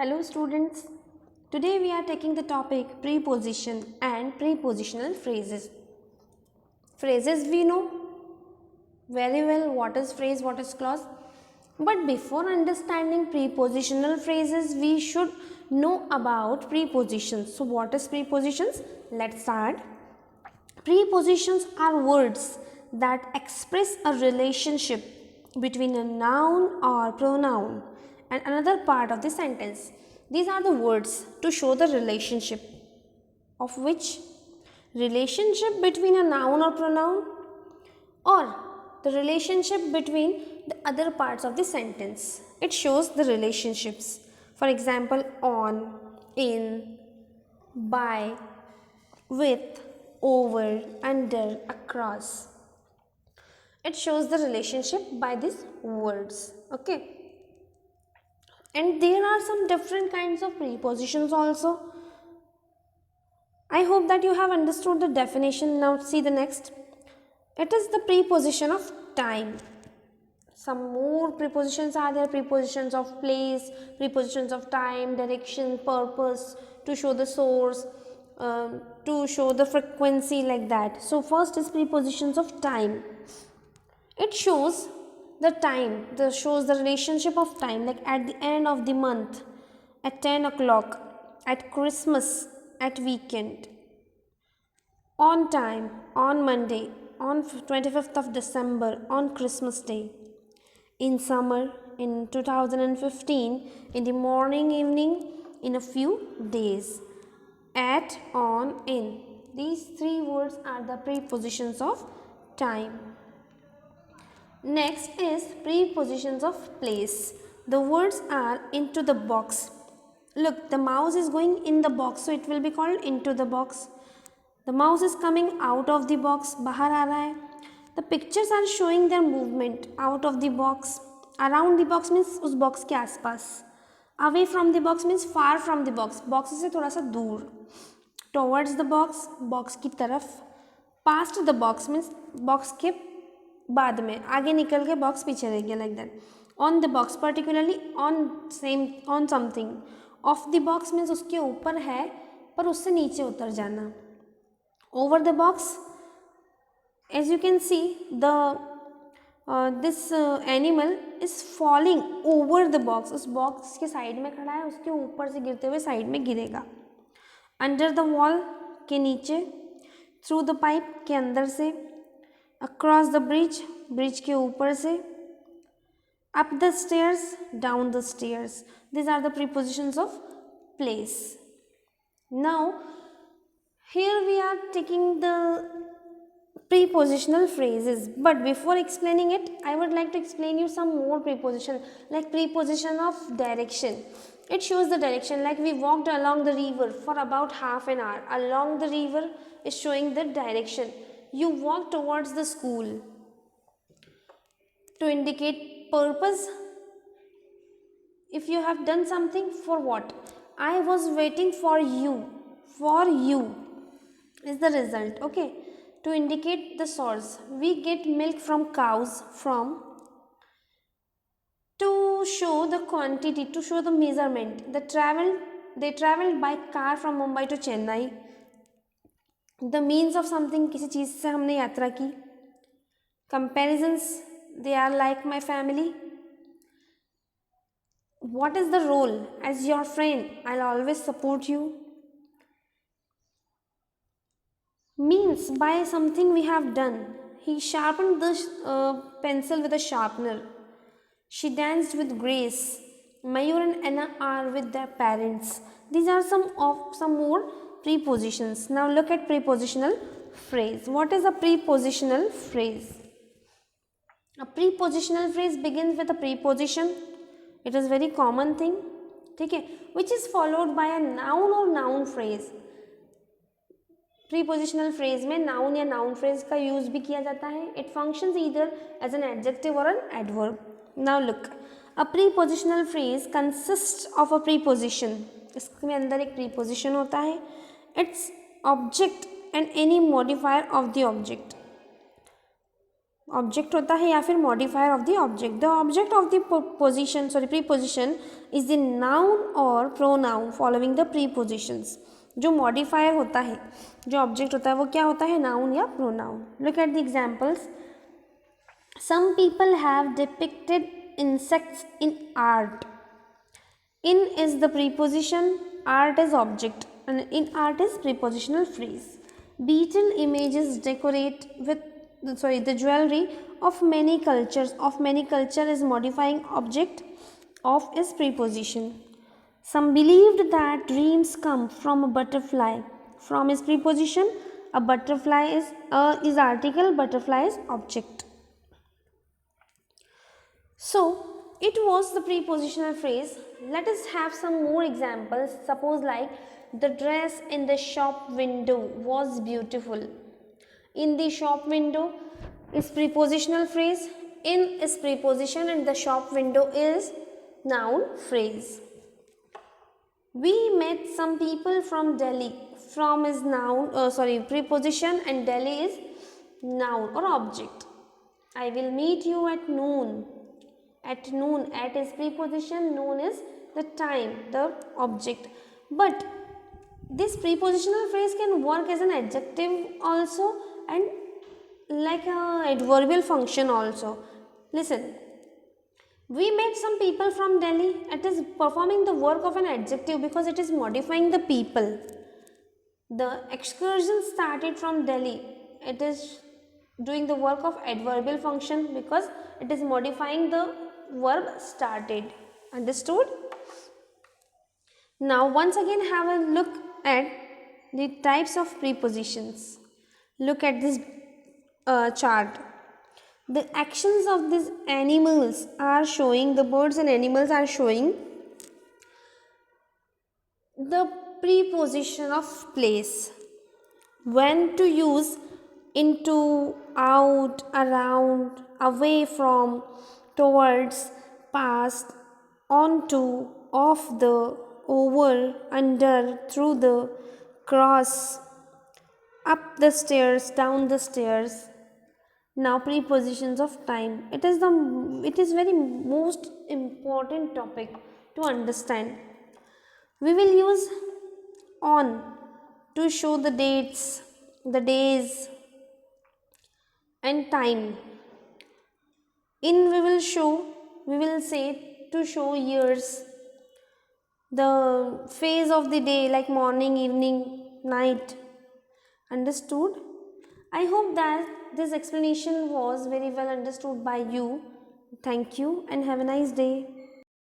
Hello students, today we are taking the topic preposition and prepositional phrases. Phrases we know very well what is phrase, what is clause. But before understanding prepositional phrases, we should know about prepositions. So what is prepositions? Let's start. Prepositions are words that express a relationship between a noun or pronoun and another part of the sentence. These are the words to show the relationship of which relationship between a noun or pronoun or the relationship between the other parts of the sentence. It shows the relationships. For example, on, in, by, with, over, under, across. It shows the relationship by these words. Okay. And there are some different kinds of prepositions also. I hope that you have understood the definition. Now see the next. It is the preposition of time. Some more prepositions are there. Prepositions of place, prepositions of time, direction, purpose, to show the source, to show the frequency, like that. So first is prepositions of time. It shows the time, shows the relationship of time, like at the end of the month, at 10 o'clock, at Christmas, at weekend, on time, on Monday, on 25th of December, on Christmas Day, in summer, in 2015, in the morning, evening, in a few days, at, on, in. These three words are the prepositions of time. Next is prepositions of place. The words are into the box. Look, the mouse is going in the box, so it will be called into the box. The mouse is coming out of the box, bahar aa raha hai. The pictures are showing their movement out of the box. Around the box means उस box के आसपास. Away from the box means far from the box. Box से थोड़ा सा दूर. Towards the box, box की तरफ. Past the box means box के बाद में, आगे निकल के बॉक्स पीछे रह गया, like that. On the box, particularly on something. Of the box means उसके ऊपर है पर उससे नीचे उतर जाना. Over the box, as you can see this animal is falling over the box. उस बॉक्स के साइड में खड़ा है, उसके ऊपर से गिरते हुए साइड में गिरेगा. अंडर द वॉल, के नीचे. थ्रू द पाइप, के अंदर से. अक्रॉस द ब्रिज, ब्रिज के ऊपर से. Up the stairs, down the stairs. These are the prepositions of place. Now here we are taking the prepositional phrases, but before explaining it, I would like to explain you some more preposition, like preposition of direction. It shows the direction, like we walked along the river for about half an hour. Along the river is showing the direction. You walk towards the school. To indicate purpose, if you have done something, for what? I was waiting for you. For you is the result. Okay. To indicate the source, we get milk from cows. From. To show the quantity, to show the measurement. They traveled by car from Mumbai to Chennai. The means of something, किसी चीज़ से हमने यात्रा की. Comparisons, they are like my family. What is the role? As your friend, I'll always support you. Means, by something we have done. He sharpened the pencil with a sharpener. She danced with grace. Mayur and Anna are with their parents. These are some more prepositions. Now look at prepositional phrase. What is a prepositional phrase? A prepositional phrase begins with a preposition. It is very common thing, ठीक है, which is followed by a noun or noun phrase. Prepositional phrase में noun या noun phrase का use भी किया जाता है. It functions either as an adjective or an adverb. Now look, a prepositional phrase consists of a preposition. इसमें अंदर एक preposition होता है. Its object and any modifier of the object. Object होता है या फिर modifier of the object. The object of the position preposition is the noun और प्रोनाउन फॉलोइंग द प्रीपोजिशंस. जो मॉडिफायर होता है, जो ऑब्जेक्ट होता है वो क्या होता है, नाउन या pronoun. Look at the examples. Some people have depicted insects in art. In is the preposition, art is object, and in art is prepositional phrase. Beetle images decorate with the jewelry of many cultures. Of many culture is modifying object, of is preposition. Some believed that dreams come from a butterfly. From is preposition, a butterfly is article, butterfly is object. So, it was the prepositional phrase. Let us have some more examples. Suppose like, the dress in the shop window was beautiful. In the shop window is prepositional phrase. In is preposition and the shop window is noun phrase. We met some people from Delhi. From is noun, preposition, and Delhi is noun or object. I will meet you at noon. At noon, at is preposition, noon is the time, the object. But this prepositional phrase can work as an adjective also and like a adverbial function also. Listen, we met some people from Delhi. It is performing the work of an adjective because it is modifying the people. The excursion started from Delhi. It is doing the work of adverbial function because it is modifying the verb started. Understood? Now once again have a look at the types of prepositions. Look at this chart. The actions of these animals are showing, the birds and animals are showing the preposition of place. When to use into, out, around, away from, towards, past, onto, off the, over, under, through the, cross, up the stairs, down the stairs. Now prepositions of time. It is very most important topic to understand. We will use on to show the dates, the days and time. In we will say to show years, the phase of the day like morning, evening, night. Understood? I hope that this explanation was very well understood by you. Thank you and have a nice day.